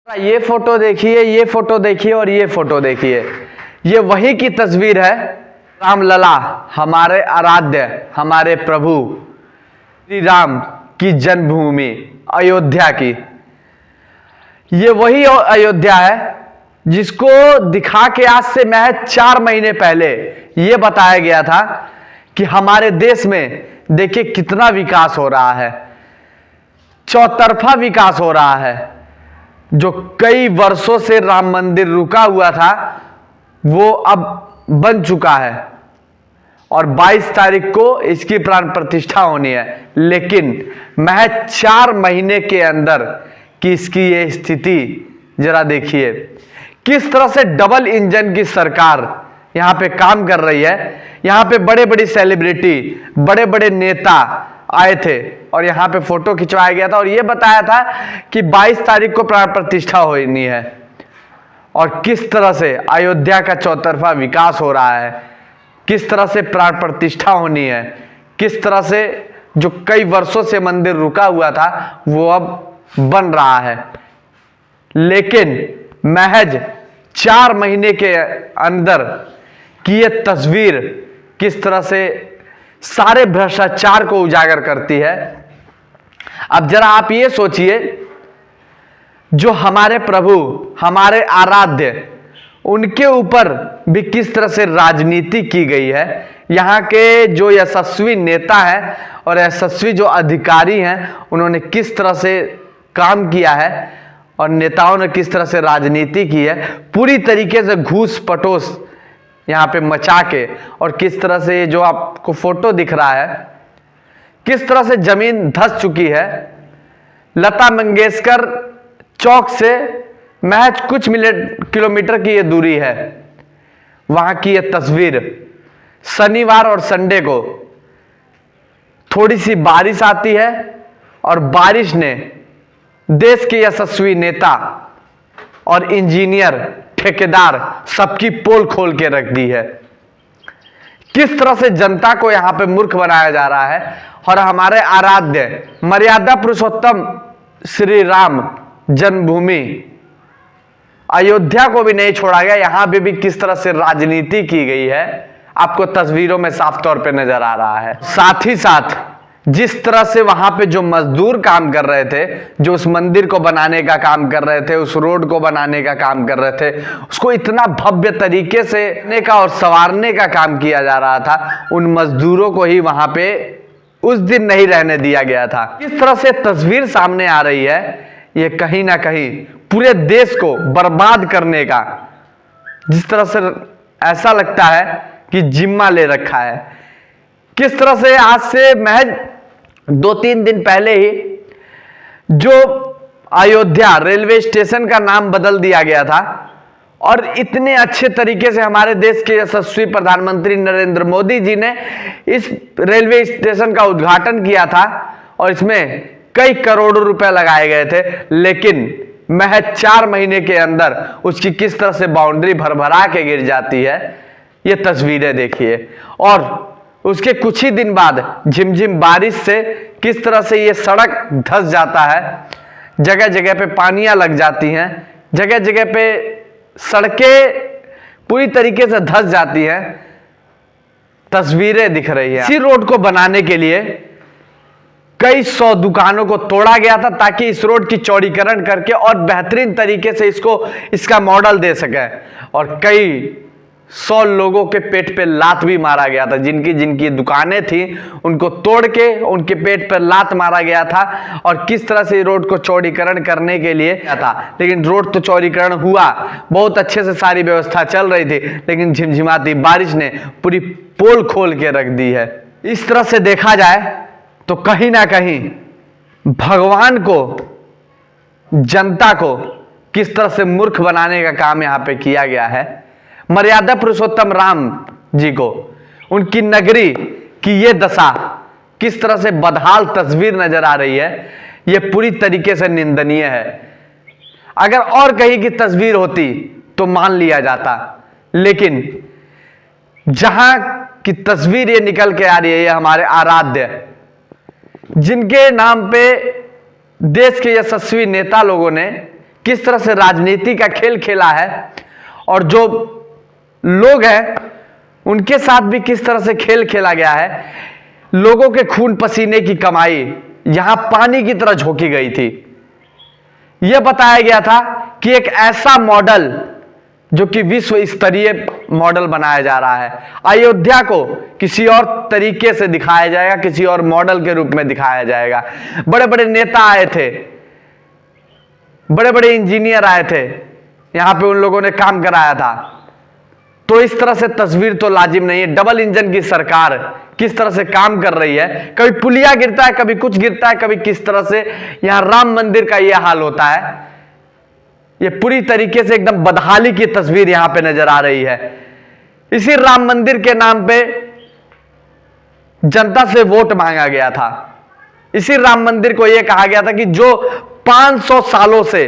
ये फोटो देखिए, ये फोटो देखिए और ये फोटो देखिए। ये वही की तस्वीर है, रामलला, हमारे आराध्य, हमारे प्रभु श्री राम की जन्मभूमि अयोध्या की। ये वही अयोध्या है जिसको दिखा के आज से महज 4 महीने पहले ये बताया गया था कि हमारे देश में देखिए कितना विकास हो रहा है, चौतरफा विकास हो रहा है। जो कई वर्षों से राम मंदिर रुका हुआ था वो अब बन चुका है और 22 तारीख को इसकी प्राण प्रतिष्ठा होनी है। लेकिन महज 4 महीने के अंदर की इसकी ये स्थिति जरा देखिए, किस तरह से डबल इंजन की सरकार यहां पे काम कर रही है। यहां पे बड़े बड़े सेलिब्रिटी, बड़े बड़े नेता आए थे और यहां पे फोटो खिंचवाया गया था और यह बताया था कि 22 तारीख को प्राण प्रतिष्ठा होनी है। और किस तरह से अयोध्या का चौतरफा विकास हो रहा है, किस तरह से प्राण प्रतिष्ठा होनी है, किस तरह से जो कई वर्षों से मंदिर रुका हुआ था वो अब बन रहा है। लेकिन महज 4 महीने के अंदर की यह तस्वीर किस तरह से सारे भ्रष्टाचार को उजागर करती है। अब जरा आप ये सोचिए, जो हमारे प्रभु, हमारे आराध्य, उनके ऊपर भी किस तरह से राजनीति की गई है। यहाँ के जो यशस्वी नेता हैं और यशस्वी जो अधिकारी हैं उन्होंने किस तरह से काम किया है और नेताओं ने किस तरह से राजनीति की है, पूरी तरीके से घूस पटोस यहाँ पे मचा के। और किस तरह से जो आपको फोटो दिख रहा है, किस तरह से जमीन धंस चुकी है। लता मंगेशकर चौक से महज कुछ किलोमीटर की ये दूरी है, वहां की ये तस्वीर। शनिवार और संडे को थोड़ी सी बारिश आती है और बारिश ने देश के यशस्वी नेता और इंजीनियर, ठेकेदार सबकी पोल खोल के रख दी है। किस तरह से जनता को यहां पे मूर्ख बनाया जा रहा है और हमारे आराध्य मर्यादा पुरुषोत्तम श्री राम जन्मभूमि अयोध्या को भी नहीं छोड़ा गया। यहां पे भी किस तरह से राजनीति की गई है आपको तस्वीरों में साफ तौर पे नजर आ रहा है। साथ ही साथ जिस तरह से वहां पे जो मजदूर काम कर रहे थे, जो उस मंदिर को बनाने का काम कर रहे थे, उस रोड को बनाने का काम कर रहे थे, उसको इतना भव्य तरीके से करने का और संवारने का काम किया जा रहा था, उन मजदूरों को ही वहां पे उस दिन नहीं रहने दिया गया था। किस तरह से तस्वीर सामने आ रही है, ये कहीं ना कहीं पूरे देश को बर्बाद करने का, जिस तरह से ऐसा लगता है कि जिम्मा ले रखा है। किस तरह से आज से महज 2-3 दिन पहले ही जो अयोध्या रेलवे स्टेशन का नाम बदल दिया गया था और इतने अच्छे तरीके से हमारे देश के यशस्वी प्रधानमंत्री नरेंद्र मोदी जी ने इस रेलवे स्टेशन का उद्घाटन किया था और इसमें कई करोड़ों रुपए लगाए गए थे। लेकिन महज 4 महीने के अंदर उसकी किस तरह से बाउंड्री भरभरा के गिर जाती है, ये तस्वीरें देखिए। और उसके कुछ ही दिन बाद झिमझिम बारिश से किस तरह से ये सड़क धंस जाता है, जगह जगह पे पानियां लग जाती हैं, जगह जगह पे सड़कें पूरी तरीके से धंस जाती हैं। तस्वीरें दिख रही हैं। इसी रोड को बनाने के लिए कई 100 दुकानों को तोड़ा गया था ताकि इस रोड की चौड़ीकरण करके और बेहतरीन तरीके से इसका मॉडल दे सके। और कई 100 लोगों के पेट पे लात भी मारा गया था, जिनकी जिनकी दुकानें थी उनको तोड़ के उनके पेट पर लात मारा गया था। और किस तरह से रोड को चौड़ीकरण करने के लिए था, लेकिन रोड तो चौड़ीकरण हुआ, बहुत अच्छे से सारी व्यवस्था चल रही थी, लेकिन झिमझिमाती बारिश ने पूरी पोल खोल के रख दी है। इस तरह से देखा जाए तो कहीं ना कहीं भगवान को, जनता को किस तरह से मूर्ख बनाने का काम यहां पे किया गया है। मर्यादा पुरुषोत्तम राम जी को, उनकी नगरी की ये दशा, किस तरह से बदहाल तस्वीर नजर आ रही है, ये पूरी तरीके से निंदनीय है। अगर और कहीं की तस्वीर होती तो मान लिया जाता, लेकिन जहां की तस्वीर ये निकल के आ रही है, ये हमारे आराध्य, जिनके नाम पे देश के यशस्वी नेता लोगों ने किस तरह से राजनीति का खेल खेला है और जो लोग हैं उनके साथ भी किस तरह से खेल खेला गया है। लोगों के खून पसीने की कमाई यहां पानी की तरह झोंकी गई थी। यह बताया गया था कि एक ऐसा मॉडल जो कि विश्व स्तरीय मॉडल बनाया जा रहा है, अयोध्या को किसी और तरीके से दिखाया जाएगा, किसी और मॉडल के रूप में दिखाया जाएगा। बड़े बड़े नेता आए थे, बड़े बड़े इंजीनियर आए थे, यहां पे उन लोगों ने काम कराया था। तो इस तरह से तस्वीर तो लाजिम नहीं है। डबल इंजन की सरकार किस तरह से काम कर रही है, कभी पुलिया गिरता है, कभी कुछ गिरता है, कभी किस तरह से यहां राम मंदिर का यह हाल होता है। यह पूरी तरीके से एकदम बदहाली की तस्वीर यहां पे नजर आ रही है। इसी राम मंदिर के नाम पे जनता से वोट मांगा गया था। इसी राम मंदिर को यह कहा गया था कि जो 500 सालों से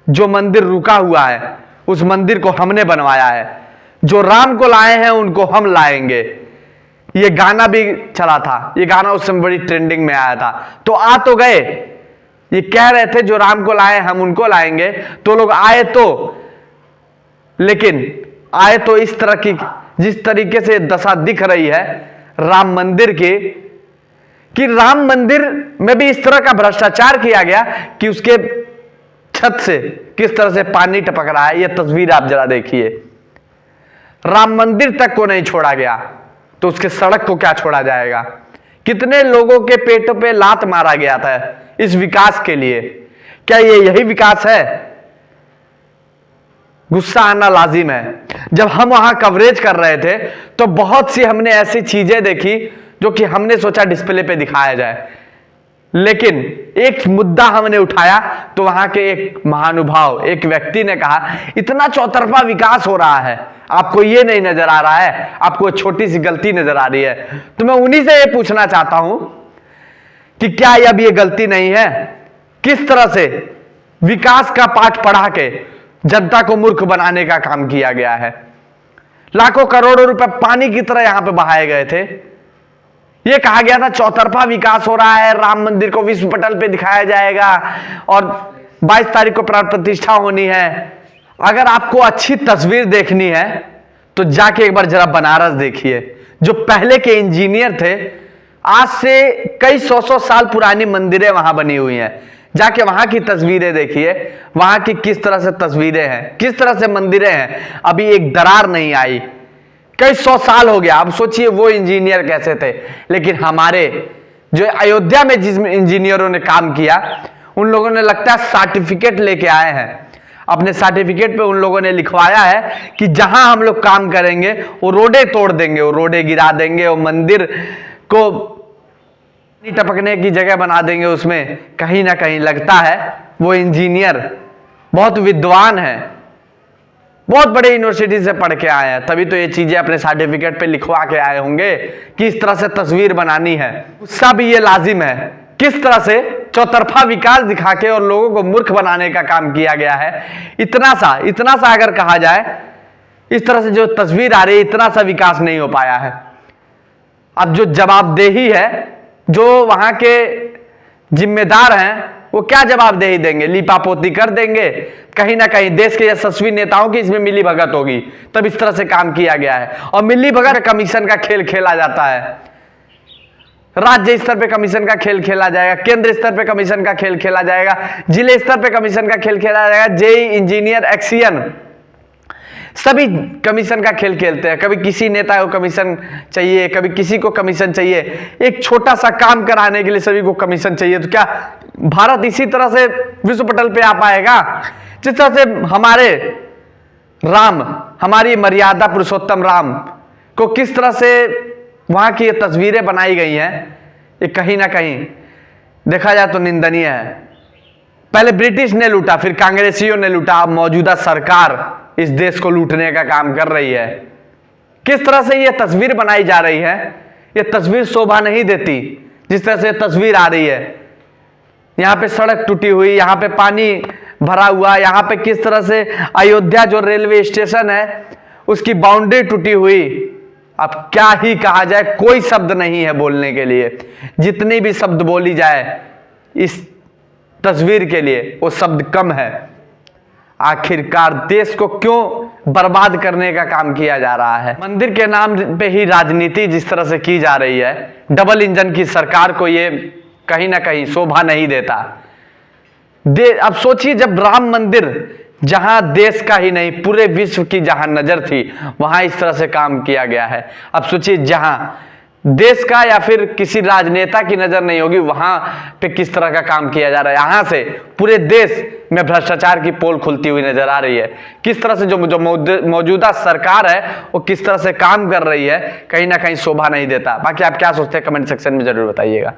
जो मंदिर रुका हुआ है उस मंदिर को हमने बनवाया है, जो राम को लाए हैं उनको हम लाएंगे। ये गाना भी चला था, ये गाना उस समय बड़ी ट्रेंडिंग में आया था। तो आ तो गए, ये कह रहे थे जो राम को लाए हम उनको लाएंगे, तो लोग आए तो, लेकिन आए तो इस तरह की, जिस तरीके से दशा दिख रही है राम मंदिर की, कि राम मंदिर में भी इस तरह का भ्रष्टाचार किया गया कि उसके छत से किस तरह से पानी टपक रहा है। यह तस्वीर आप जरा देखिए। राम मंदिर तक को नहीं छोड़ा गया तो उसके सड़क को क्या छोड़ा जाएगा। कितने लोगों के पेटों पे लात मारा गया था इस विकास के लिए। क्या ये यही विकास है? गुस्सा आना लाजिम है। जब हम वहां कवरेज कर रहे थे तो बहुत सी हमने ऐसी चीजें देखी जो कि हमने सोचा डिस्प्ले पे दिखाया जाए, लेकिन एक मुद्दा हमने उठाया तो वहां के एक महानुभाव, एक व्यक्ति ने कहा इतना चौतरफा विकास हो रहा है, आपको ये नहीं नजर आ रहा है, आपको छोटी सी गलती नजर आ रही है। तो मैं उन्हीं से ये पूछना चाहता हूं कि क्या अब ये गलती नहीं है? किस तरह से विकास का पाठ पढ़ा के जनता को मूर्ख बनाने का काम किया गया है। लाखों करोड़ों रुपए पानी की तरह यहां पे बहाए गए थे। यह कहा गया था चौतरफा विकास हो रहा है, राम मंदिर को विश्व पटल पे दिखाया जाएगा और 22 तारीख को प्राण प्रतिष्ठा होनी है। अगर आपको अच्छी तस्वीर देखनी है तो जाके एक बार जरा बनारस देखिए। जो पहले के इंजीनियर थे, आज से कई सौ साल पुरानी मंदिरें वहां बनी हुई हैं। जाके वहां की तस्वीरें देखिए, वहां की किस तरह से तस्वीरें हैं, किस तरह से मंदिरें हैं। अभी एक दरार नहीं आई, कई 100 साल हो गया। अब सोचिए वो इंजीनियर कैसे थे। लेकिन हमारे जो अयोध्या में जिस इंजीनियरों ने काम किया, उन लोगों ने लगता है सर्टिफिकेट लेके आए हैं। अपने सर्टिफिकेट पे उन लोगों ने लिखवाया है कि जहां हम लोग काम करेंगे वो रोडे तोड़ देंगे, वो रोडे गिरा देंगे, वो मंदिर को टपकने की जगह बना देंगे। उसमें कहीं ना कहीं लगता है वो इंजीनियर बहुत विद्वान है, बहुत बड़े यूनिवर्सिटी से पढ़ के आए हैं, तभी तो ये चीजें अपने सर्टिफिकेट पे लिखवा के आए होंगे कि इस तरह से तस्वीर बनानी है। उसका भी ये लाजिम है। किस तरह से चौतरफा विकास दिखा के और लोगों को मूर्ख बनाने का काम किया गया है। इतना सा अगर कहा जाए, इस तरह से जो तस्वीर आ रही है, इतना सा विकास नहीं हो पाया है। अब जो जवाबदेही है, जो वहां के जिम्मेदार हैं, वो क्या जवाबदेही देंगे? लीपापोती कर देंगे। कहीं ना कहीं देश के यशस्वी नेताओं की इसमें मिली भगत होगी, तब इस तरह से काम किया गया है। और मिली भगत कमीशन का खेल खेला जाता है, राज्य स्तर पे कमीशन का खेल खेला जाएगा, केंद्र स्तर पे कमीशन का खेल खेला जाएगा, जिले स्तर पे कमीशन का खेल खेला जाएगा। जेई, इंजीनियर, एक्सियन, सभी कमीशन का खेल खेलते हैं। कभी किसी नेता को कमीशन चाहिए, कभी किसी को कमीशन चाहिए। एक छोटा सा काम कराने के लिए सभी को कमीशन चाहिए। तो क्या भारत इसी तरह से विश्व पटल पे आ पाएगा? जिस तरह से हमारे राम, हमारी मर्यादा पुरुषोत्तम राम को किस तरह से वहां की ये तस्वीरें बनाई गई हैं, ये कहीं ना कहीं देखा जाए तो निंदनीय है। पहले ब्रिटिश ने लूटा, फिर कांग्रेसियों ने लूटा, अब मौजूदा सरकार इस देश को लूटने का काम कर रही है। किस तरह से यह तस्वीर बनाई जा रही है, यह तस्वीर शोभा नहीं देती। जिस तरह से तस्वीर आ रही है, यहां पे सड़क टूटी हुई, यहां पे पानी भरा हुआ, यहां पे किस तरह से अयोध्या जो रेलवे स्टेशन है उसकी बाउंड्री टूटी हुई। अब क्या ही कहा जाए, कोई शब्द नहीं है बोलने के लिए। जितनी भी शब्द बोली जाए इस तस्वीर के लिए वो शब्द कम है। आखिरकार देश को क्यों बर्बाद करने का काम किया जा रहा है। मंदिर के नाम पे ही राजनीति जिस तरह से की जा रही है, डबल इंजन की सरकार को ये कहीं ना कहीं शोभा नहीं देता। अब सोचिए, जब राम मंदिर जहां देश का ही नहीं पूरे विश्व की जहां नजर थी, वहां इस तरह से काम किया गया है। अब सोचिए, जहां देश का या फिर किसी राजनेता की नजर नहीं होगी, वहां पे किस तरह का काम किया जा रहा है। यहां से पूरे देश में भ्रष्टाचार की पोल खुलती हुई नजर आ रही है। किस तरह से जो मौजूदा सरकार है वो किस तरह से काम कर रही है, कहीं ना कहीं शोभा नहीं देता। बाकी आप क्या सोचते हैं, कमेंट सेक्शन में जरूर बताइएगा।